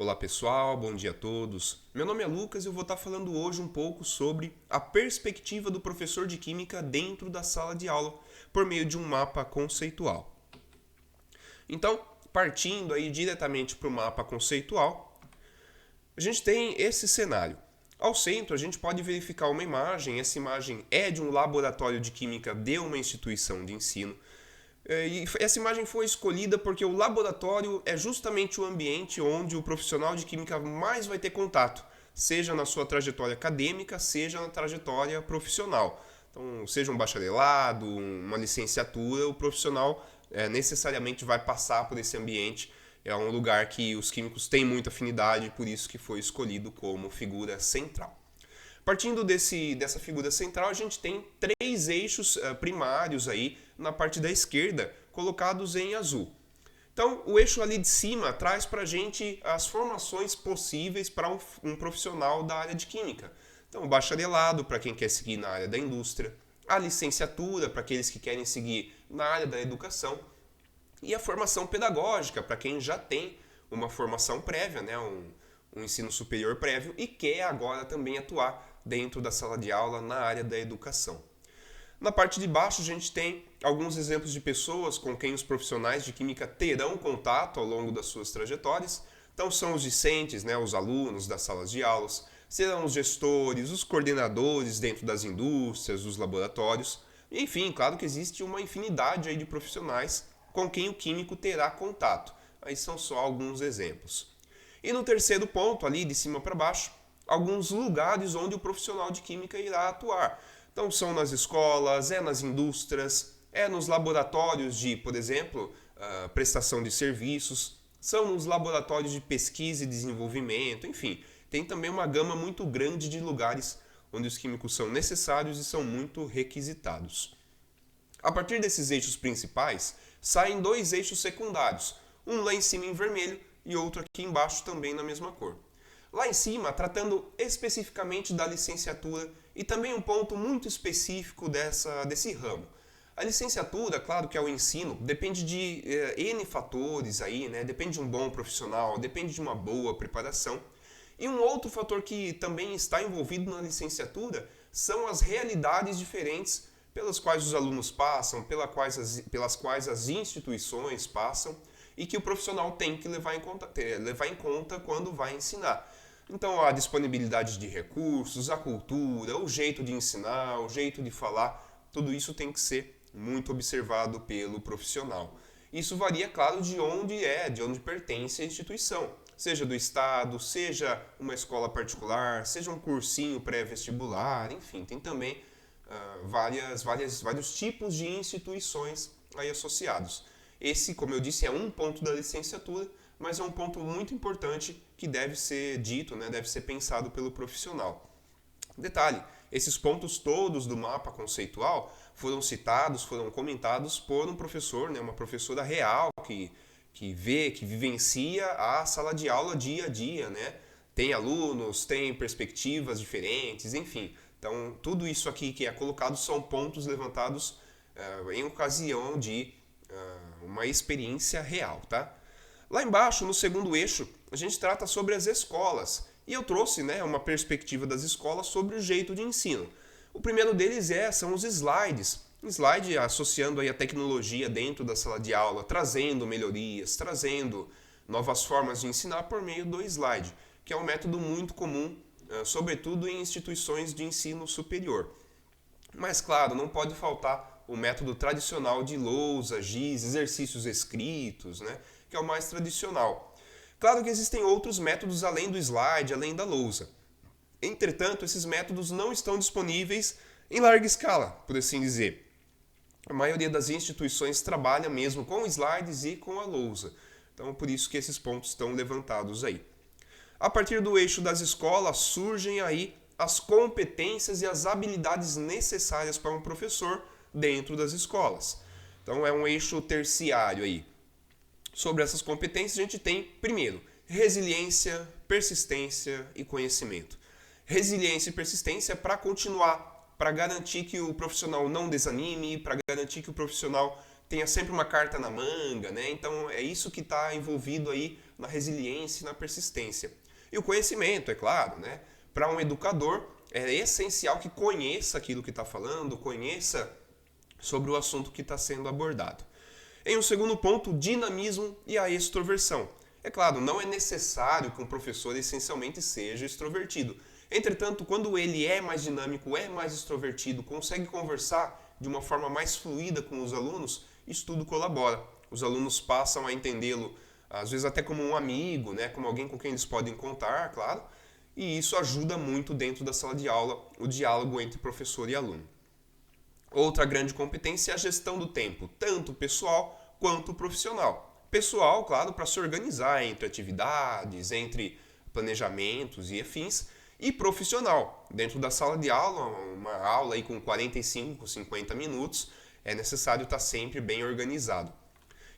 Olá pessoal, bom dia a todos. Meu nome é Lucas e eu vou estar falando hoje um pouco sobre a perspectiva do professor de Química dentro da sala de aula, por meio de um mapa conceitual. Então, partindo aí diretamente para o mapa conceitual, a gente tem esse cenário. Ao centro, a gente pode verificar uma imagem, essa imagem é de um laboratório de Química de uma instituição de ensino. E essa imagem foi escolhida porque o laboratório é justamente o ambiente onde o profissional de química mais vai ter contato, seja na sua trajetória acadêmica, seja na trajetória profissional. Então, seja um bacharelado, uma licenciatura, o profissional necessariamente vai passar por esse ambiente. É um lugar que os químicos têm muita afinidade, por isso que foi escolhido como figura central. Partindo dessa figura central, a gente tem três eixos primários aí na parte da esquerda, colocados em azul. Então, o eixo ali de cima traz para a gente as formações possíveis para um profissional da área de química. Então, o bacharelado para quem quer seguir na área da indústria, a licenciatura para aqueles que querem seguir na área da educação e a formação pedagógica para quem já tem uma formação prévia, né, um ensino superior prévio e quer agora também atuar dentro da sala de aula na área da educação. Na parte de baixo a gente tem alguns exemplos de pessoas com quem os profissionais de química terão contato ao longo das suas trajetórias. Então são os discentes, né, os alunos das salas de aulas, serão os gestores, os coordenadores dentro das indústrias, dos laboratórios. Enfim, claro que existe uma infinidade aí de profissionais com quem o químico terá contato. Aí são só alguns exemplos. E no terceiro ponto, ali de cima para baixo, alguns lugares onde o profissional de química irá atuar. Então são nas escolas, é nas indústrias, é nos laboratórios de, por exemplo, prestação de serviços, são nos laboratórios de pesquisa e desenvolvimento, enfim, tem também uma gama muito grande de lugares onde os químicos são necessários e são muito requisitados. A partir desses eixos principais, saem dois eixos secundários, um lá em cima em vermelho e outro aqui embaixo também na mesma cor. Lá em cima, tratando especificamente da licenciatura e também um ponto muito específico desse ramo. A licenciatura, claro que é o ensino, depende de N fatores aí, né? Depende de um bom profissional, depende de uma boa preparação. E um outro fator que também está envolvido na licenciatura são as realidades diferentes pelas quais os alunos passam, pelas quais as instituições passam e que o profissional tem que levar em conta quando vai ensinar. Então, a disponibilidade de recursos, a cultura, o jeito de ensinar, o jeito de falar, tudo isso tem que ser muito observado pelo profissional. Isso varia, claro, de onde pertence a instituição, seja do estado, seja uma escola particular, seja um cursinho pré-vestibular, enfim, tem também vários tipos de instituições aí associados. Esse, como eu disse, é um ponto da licenciatura, mas é um ponto muito importante que deve ser dito, né, deve ser pensado pelo profissional. Detalhe, esses pontos todos do mapa conceitual foram citados, foram comentados por um professor, né, uma professora real que vivencia a sala de aula dia a dia, né? Tem alunos, tem perspectivas diferentes, enfim. Então, tudo isso aqui que é colocado são pontos levantados em ocasião de uma experiência real, tá? Lá embaixo, no segundo eixo, a gente trata sobre as escolas. E eu trouxe, né, uma perspectiva das escolas sobre o jeito de ensino. O primeiro deles são os slides. Slide associando aí a tecnologia dentro da sala de aula, trazendo melhorias, trazendo novas formas de ensinar por meio do slide, que é um método muito comum, sobretudo em instituições de ensino superior. Mas, claro, não pode faltar o método tradicional de lousa, giz, exercícios escritos, né, que é o mais tradicional. Claro que existem outros métodos além do slide, além da lousa. Entretanto, esses métodos não estão disponíveis em larga escala, por assim dizer. A maioria das instituições trabalha mesmo com slides e com a lousa. Então, por isso que esses pontos estão levantados aí. A partir do eixo das escolas surgem aí as competências e as habilidades necessárias para um professor dentro das escolas. Então, é um eixo terciário aí. Sobre essas competências, a gente tem, primeiro, resiliência, persistência e conhecimento. Resiliência e persistência para continuar, para garantir que o profissional não desanime, para garantir que o profissional tenha sempre uma carta na manga, né? Então é isso que está envolvido aí na resiliência e na persistência. E o conhecimento, é claro, né? Para um educador é essencial que conheça aquilo que está falando, conheça sobre o assunto que está sendo abordado. Em um segundo ponto, o dinamismo e a extroversão. É claro, não é necessário que um professor essencialmente seja extrovertido. Entretanto, quando ele é mais dinâmico, é mais extrovertido, consegue conversar de uma forma mais fluida com os alunos, isso tudo colabora. Os alunos passam a entendê-lo, às vezes até como um amigo, né? Como alguém com quem eles podem contar, claro. E isso ajuda muito dentro da sala de aula, o diálogo entre professor e aluno. Outra grande competência é a gestão do tempo, tanto pessoal quanto profissional. Pessoal, claro, para se organizar entre atividades, entre planejamentos e afins, e profissional. Dentro da sala de aula, uma aula aí com 45, 50 minutos, é necessário estar sempre bem organizado.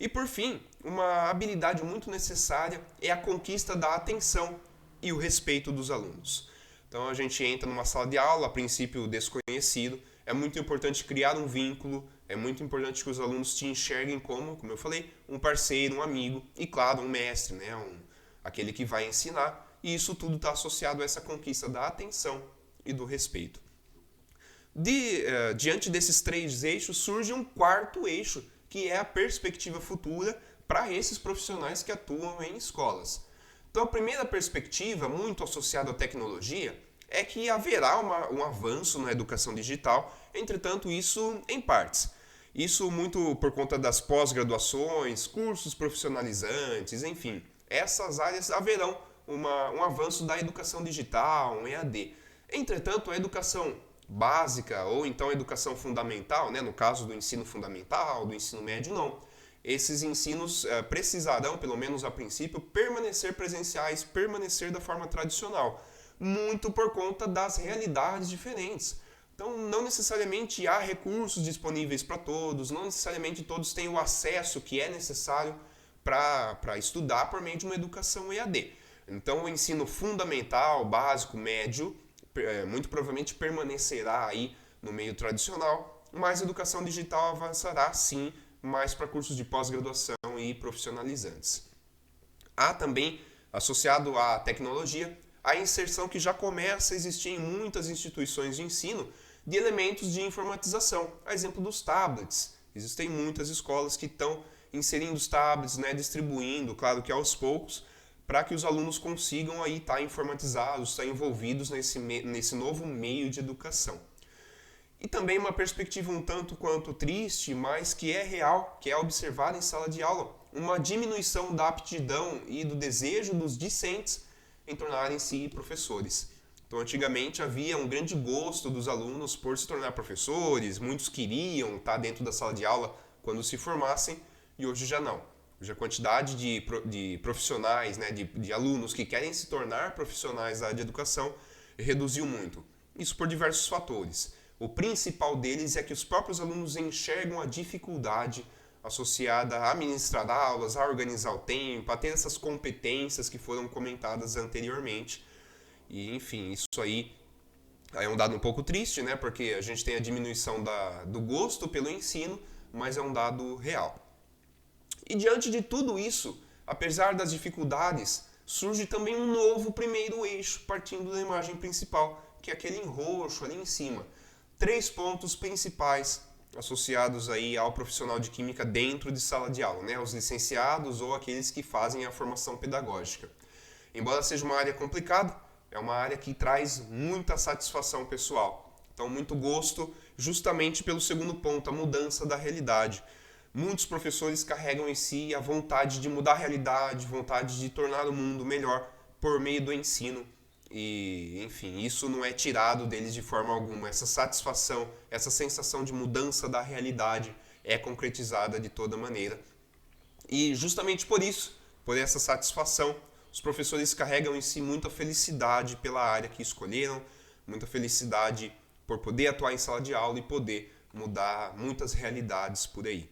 E por fim, uma habilidade muito necessária é a conquista da atenção e o respeito dos alunos. Então a gente entra numa sala de aula, a princípio desconhecido, é muito importante criar um vínculo, é muito importante que os alunos te enxerguem como eu falei, um parceiro, um amigo e, claro, um mestre, né? Aquele que vai ensinar. E isso tudo está associado a essa conquista da atenção e do respeito. Diante desses três eixos, surge um quarto eixo, que é a perspectiva futura para esses profissionais que atuam em escolas. Então, a primeira perspectiva, muito associada à tecnologia, é que haverá um avanço na educação digital, entretanto, isso em partes. Isso muito por conta das pós-graduações, cursos profissionalizantes, enfim. Essas áreas haverão um avanço da educação digital, um EAD. Entretanto, a educação básica ou então a educação fundamental, né, no caso do ensino fundamental, do ensino médio, não. Esses ensinos precisarão, pelo menos a princípio, permanecer presenciais, permanecer da forma tradicional, muito por conta das realidades diferentes. Então, não necessariamente há recursos disponíveis para todos, não necessariamente todos têm o acesso que é necessário para estudar por meio de uma educação EAD. Então, o ensino fundamental, básico, médio, muito provavelmente permanecerá aí no meio tradicional, mas a educação digital avançará sim mais para cursos de pós-graduação e profissionalizantes. Há também, associado à tecnologia, a inserção que já começa a existir em muitas instituições de ensino de elementos de informatização, a exemplo dos tablets. Existem muitas escolas que estão inserindo os tablets, né, distribuindo, claro que aos poucos, para que os alunos consigam aí estar informatizados, estar envolvidos nesse novo meio de educação. E também uma perspectiva um tanto quanto triste, mas que é real, que é observada em sala de aula, uma diminuição da aptidão e do desejo dos discentes em tornarem-se professores. Então, antigamente havia um grande gosto dos alunos por se tornar professores, muitos queriam estar dentro da sala de aula quando se formassem, e hoje já não. Hoje a quantidade de profissionais, né, de alunos que querem se tornar profissionais da área de educação reduziu muito. Isso por diversos fatores. O principal deles é que os próprios alunos enxergam a dificuldade associada a administrar aulas, a organizar o tempo, a ter essas competências que foram comentadas anteriormente. E, enfim, isso aí é um dado um pouco triste, né? Porque a gente tem a diminuição do gosto pelo ensino, mas é um dado real. E diante de tudo isso, apesar das dificuldades, surge também um novo primeiro eixo, partindo da imagem principal, que é aquele em roxo ali em cima. 3 pontos principais associados aí ao profissional de química dentro de sala de aula, né? Os licenciados ou aqueles que fazem a formação pedagógica. Embora seja uma área complicada, é uma área que traz muita satisfação pessoal. Então, muito gosto justamente pelo segundo ponto, a mudança da realidade. Muitos professores carregam em si a vontade de mudar a realidade, vontade de tornar o mundo melhor por meio do ensino. E, enfim, isso não é tirado deles de forma alguma. Essa satisfação, essa sensação de mudança da realidade é concretizada de toda maneira. E justamente por isso, por essa satisfação, os professores carregam em si muita felicidade pela área que escolheram, muita felicidade por poder atuar em sala de aula e poder mudar muitas realidades por aí.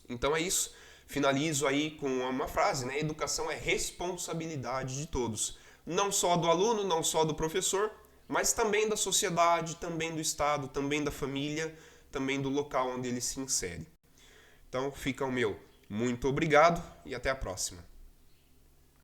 Então é isso. Finalizo aí com uma frase, né? Educação é responsabilidade de todos. Não só do aluno, não só do professor, mas também da sociedade, também do Estado, também da família, também do local onde ele se insere. Então fica o meu muito obrigado e até a próxima.